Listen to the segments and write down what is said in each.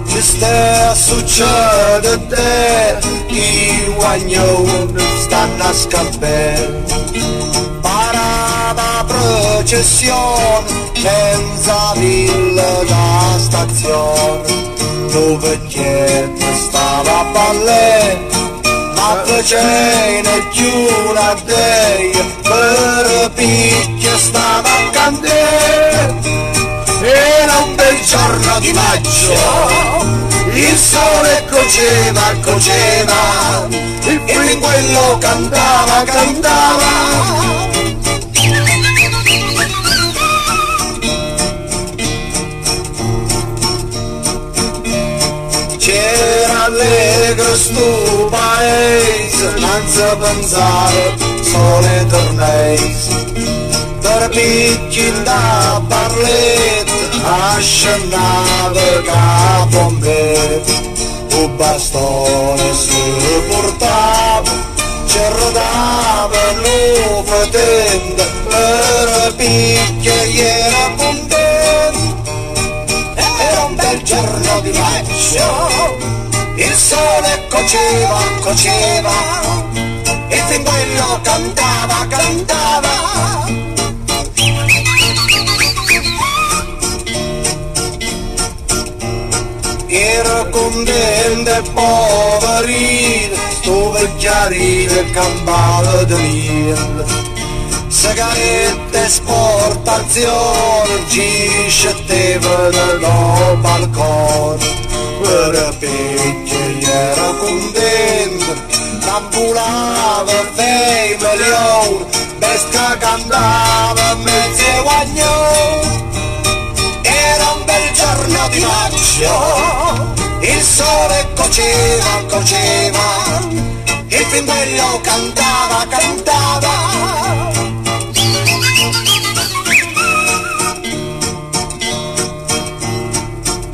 Ci sta succedendo a te, i guagnoni stanno a scappare. Parata processione senza villa da stazione, dove chiede stava a ballare, ma facendo più una dei per picchia stava a cantare. Era un bel giorno di maggio, il sole coceva, coceva, il pinguello cantava, cantava. C'era allegro sto paese, non si pensare sole tornei. Per picchi da parlette, ascendava capo a me, un bastone si portava, ci rodava lo patente, per picchi era contento. Era un bel giorno di maggio, il sole coceva, coceva, e il pinguello cantava, cantava. Era contento e poverino, sto vecchiarino campava di lì. Sigarette esportazione, ci scetteva dal balcone. Per perché era contento, tambulava 6 milioni, bestia cantava mezzo guagnone. Era un bel giorno di maggio, il sole coceva, coceva, il pinguello cantava, cantava.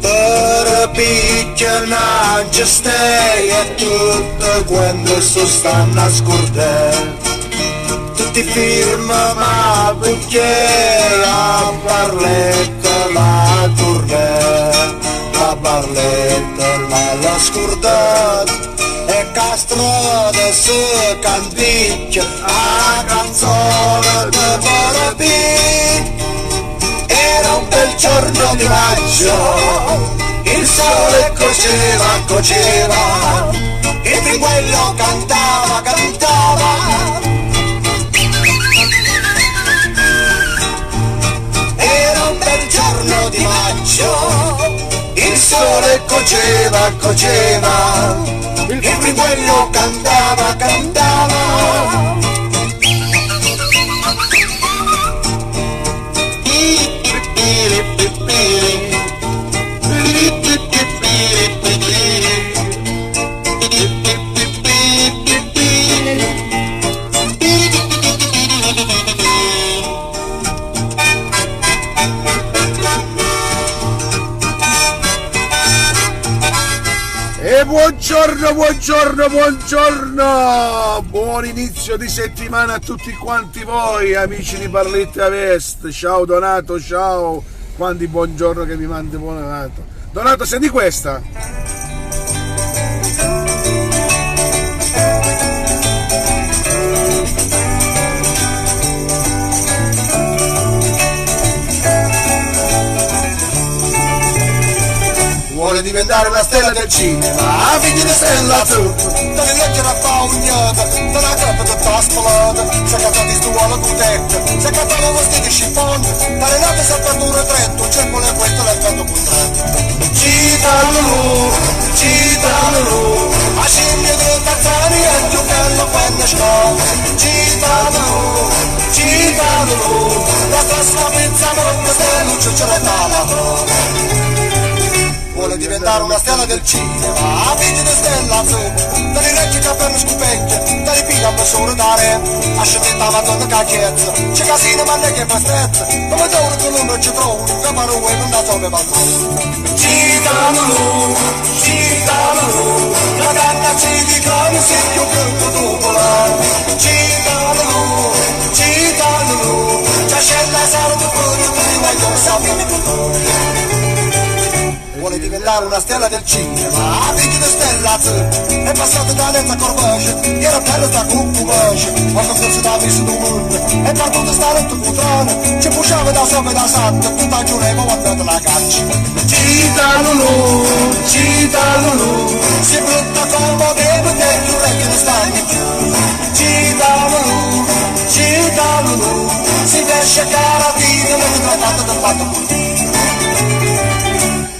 Per picchia non ci stai e tutte quando stanno a scordare. Tutti film ma perché a Barletta la tournée, la Barletta l'ha scordata e Castrata si canticchia a canzone di Parapì. Era un bel giorno di maggio, il sole coceva, coceva, il pinguello cantava, cantava. Giorno di maggio, il sole coceva, coceva, il pinguello cantava, cantava. Buongiorno, buongiorno, buongiorno! Buon inizio di settimana a tutti quanti voi, amici di Barletta Vest. Ciao Donato, ciao! Quanti buongiorno che mi mandi, buon Donato. Donato, senti questa? Vuole diventare una stella del cinema, figli di stella azzurra, dalle leggere a fagnata, dalla crapa tutta spolata, si è cazzati stu alla butetta, si è cazzati vestiti chiffon, dalle note saltature 30, un cerco le quette l'ha fatto contratto. Citalo, a scimmie del tazzani e il più bello quando scolla. Citalo, la stessa pizza morta se luce ce l'è dalla. Vuole diventare una stella del cinema, figli di stella azzurra, dalle leggi capelli scupecchie, dalle piglia per solo dare, ascendetta la madonna cacchiezza, c'è casino ma ne che pastezza, come d'oro con l'uno ci trovo, che paro e non da zone balcone. Citalulu, citalulu, la canna ci dicono se più che dopola, citalulu, citalulu, c'è scella salvo pure prima io sapevo. Vuole diventare una stella del cinema, figli di stella azzurra, è passato da Lenza a Corvace, era bello da Cuccuvace, quando forse da visto del mondo, è partito sta rotto cutrone, ci puciava da sopra e da sotto, tutta giureva guardando la caccia. Citalulu, citalulu, si brutta come deve te, più che ne stai più. Citalulu, citalulu, si esce carabina, non è trattato del fatto così.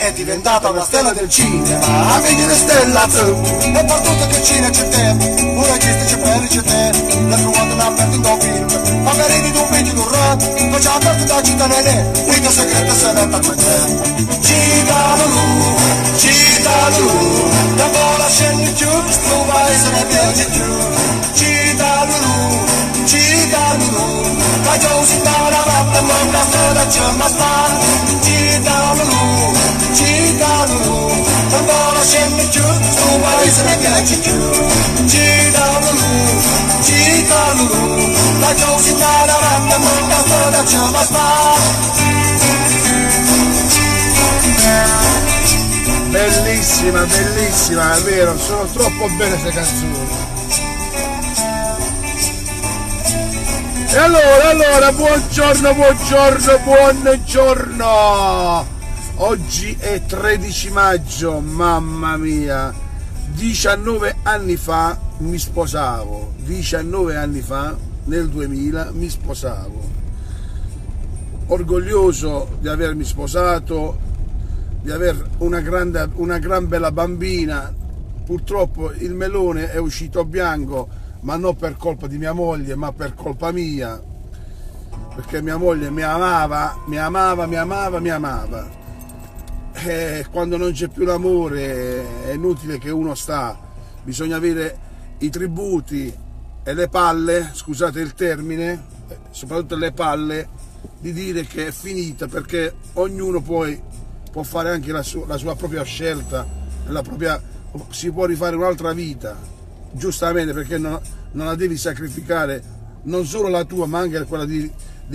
È diventata una stella del cinema, figli di stella azzurra, e per tutto che Cina c'è te, un regista c'è per c'è te, la trovata l'ha aperto in un film, ma per i due di un rock, facciamo aperto da città nene, vita segreta se metta con te. Citalulu, citalulu, da vola scendi giù, tu vai se ne piace giù. Citalulu, citalulu, da giù si dà una matta, ma una strada c'è ma sta. Citalulu, citalulu, da vola scendi giù, tu vai se ne piace giù. Citalulu, citalulu, da giù si dà una matta, ma una strada c'è ma sta. Bellissima, bellissima, è vero, sono troppo belle queste canzoni. E allora, buongiorno, buongiorno. Oggi è 13 maggio, mamma mia. 19 anni fa mi sposavo, 19 anni fa, nel 2000, mi sposavo. Orgoglioso di avermi sposato, di avere una gran bella bambina. Purtroppo il melone è uscito bianco, ma non per colpa di mia moglie, ma per colpa mia, perché mia moglie mi amava. E quando non c'è più l'amore è inutile che uno sta, bisogna avere i tributi e le palle, scusate il termine, soprattutto le palle, di dire che è finita, perché ognuno poi può fare anche la sua propria scelta, si può rifare un'altra vita, giustamente, perché non la devi sacrificare, non solo la tua ma anche quella di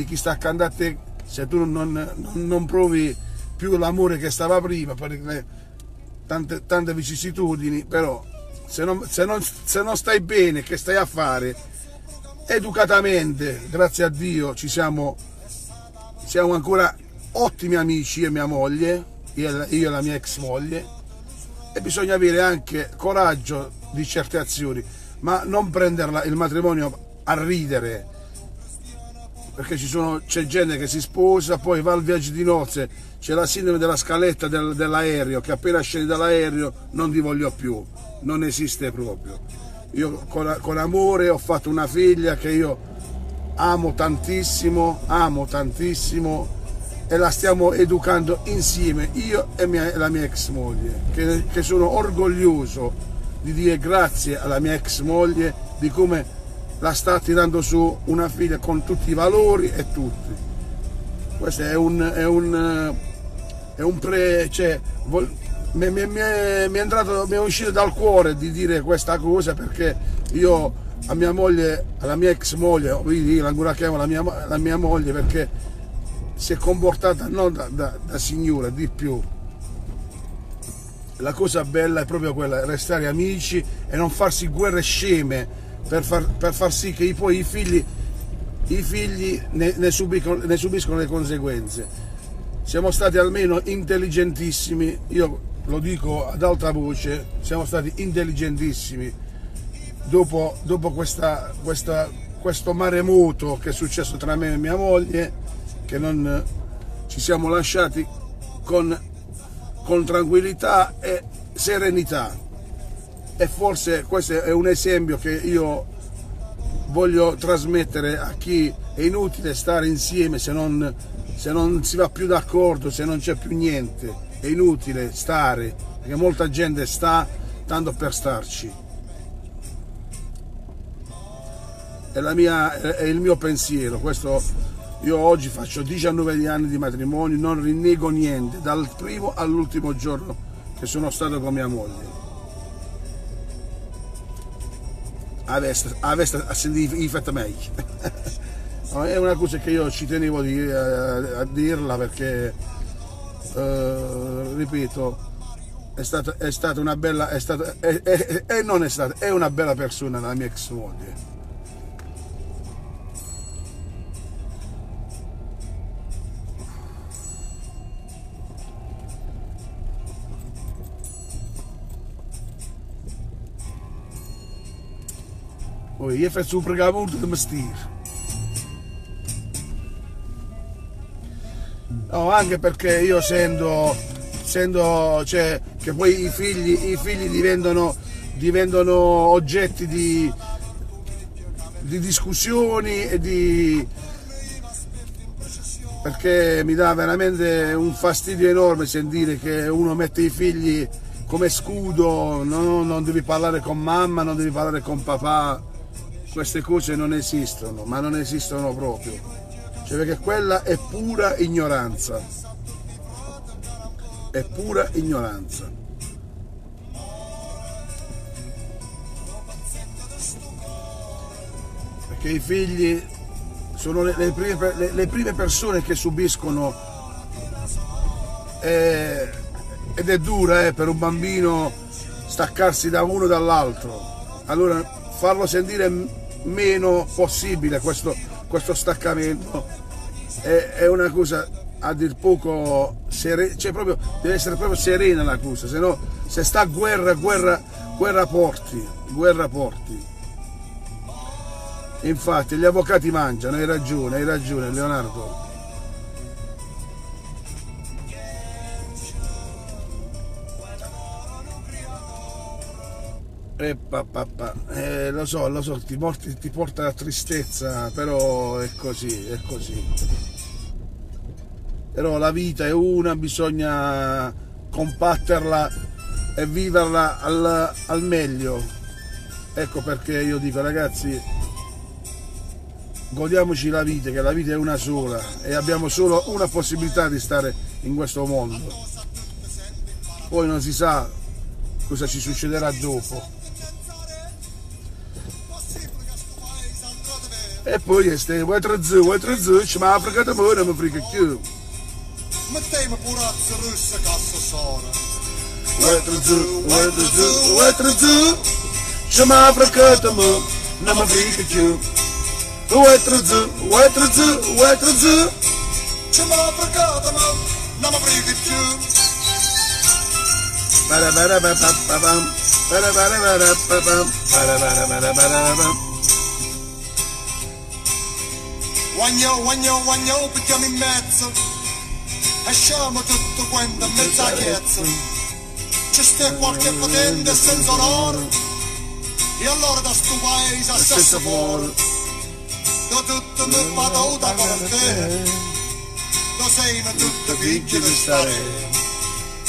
chi sta accanto a te, se tu non provi più l'amore che stava prima, per le tante vicissitudini. Però se non stai bene, che stai a fare? Educatamente, grazie a Dio, siamo ancora ottimi amici, io e mia moglie, io e la mia ex moglie, e bisogna avere anche coraggio di certe azioni, ma non prenderla il matrimonio a ridere, perché c'è gente che si sposa, poi va al viaggio di nozze, c'è la sindrome della scaletta dell'aereo, che appena scendi dall'aereo non ti voglio più, non esiste proprio. Io con amore ho fatto una figlia che io amo tantissimo, e la stiamo educando insieme, io e la mia ex moglie, che sono orgoglioso di dire grazie alla mia ex moglie di come la sta tirando su una figlia con tutti i valori e tutti. Questo mi è uscito dal cuore di dire questa cosa, perché io a mia moglie, alla mia ex moglie, io ancora chiamo la mia moglie, perché si è comportata non da signora, di più. La cosa bella è proprio quella, restare amici e non farsi guerre sceme per far sì che poi i figli ne subiscono le conseguenze. Siamo stati almeno intelligentissimi, io lo dico ad alta voce, siamo stati intelligentissimi dopo questo maremoto che è successo tra me e mia moglie, che non ci siamo lasciati con tranquillità e serenità. E forse questo è un esempio che io voglio trasmettere a chi è inutile stare insieme se non si va più d'accordo, se non c'è più niente. è inutile stare, perché molta gente sta tanto per starci. È il mio pensiero. Questo, io oggi faccio 19 anni di matrimonio, non rinnego niente, dal primo all'ultimo giorno che sono stato con mia moglie. Aveste a sentire i fatti meglio. È una cosa che io ci tenevo a dirla perché, ripeto, è stata una bella, è una bella persona la mia ex moglie. Poi io faccio un programma di mestiere. No, anche perché io sento cioè, che poi i figli diventano oggetti di discussioni perché mi dà veramente un fastidio enorme sentire che uno mette i figli come scudo, no, non devi parlare con mamma, non devi parlare con papà. Queste cose non esistono, ma non esistono proprio, cioè perché quella è pura ignoranza, è pura ignoranza. Perché i figli sono le prime persone che subiscono, ed è dura per un bambino staccarsi da uno dall'altro, allora farlo sentire meno possibile questo staccamento è una cosa a dir poco serena, cioè proprio deve essere proprio serena la cosa, se no se sta guerra porti. Infatti gli avvocati mangiano, hai ragione Leonardo. Lo so, ti porta a tristezza, però è così. Però la vita è una, bisogna compatterla e viverla al meglio. Ecco perché io dico, ragazzi, godiamoci la vita, che la vita è una sola e abbiamo solo una possibilità di stare in questo mondo. Poi non si sa cosa ci succederà dopo. E poi ste vuoi tre ci ma Africa da me non mi frega più. Mettemi purazza russa cassa sora. Vuoi tre ci ma Africa da me non mi frega più. Vuoi tre ci ma Africa da me non mi frega più. Guagno, picchiamo in mezzo, lasciamo tutto quanto a mezza chiezza. C'è sta qualche potente senza onore, e allora da sto paese a stesso fuori. Da tutto mi vado da con te, da sei in tutte figli di stare.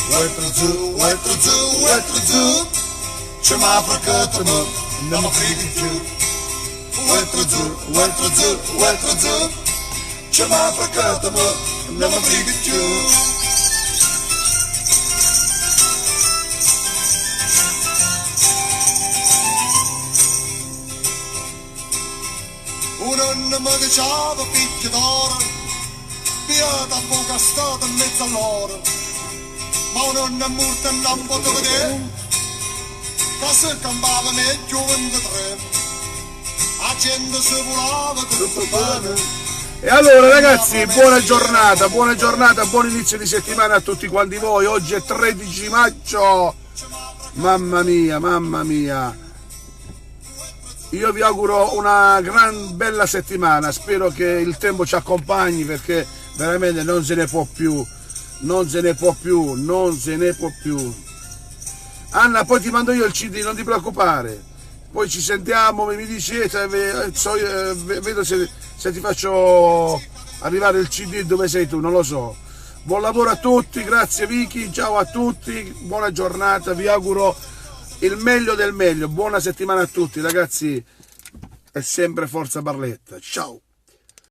Vuoi giù, c'è ma fracata ma non mi frega più. Vuoi giù, c'è ma fracata ma non mi frega più. Un anno mi diceva picchio d'oro, piata un po' castato in mezzo all'oro, ma un anno è morto e non potevo vedere, che si campava meglio 23. La gente si volava tutto bene. E allora ragazzi, buona giornata, buon inizio di settimana a tutti quanti voi. Oggi è 13 maggio, mamma mia. Io vi auguro una gran bella settimana, spero che il tempo ci accompagni perché veramente non se ne può più. Anna, poi ti mando io il CD, non ti preoccupare. Poi ci sentiamo, mi dici, vedo se ti faccio arrivare il CD dove sei tu, non lo so. Buon lavoro a tutti, grazie Vicky, ciao a tutti, buona giornata, vi auguro il meglio del meglio, buona settimana a tutti ragazzi e sempre forza Barletta, ciao!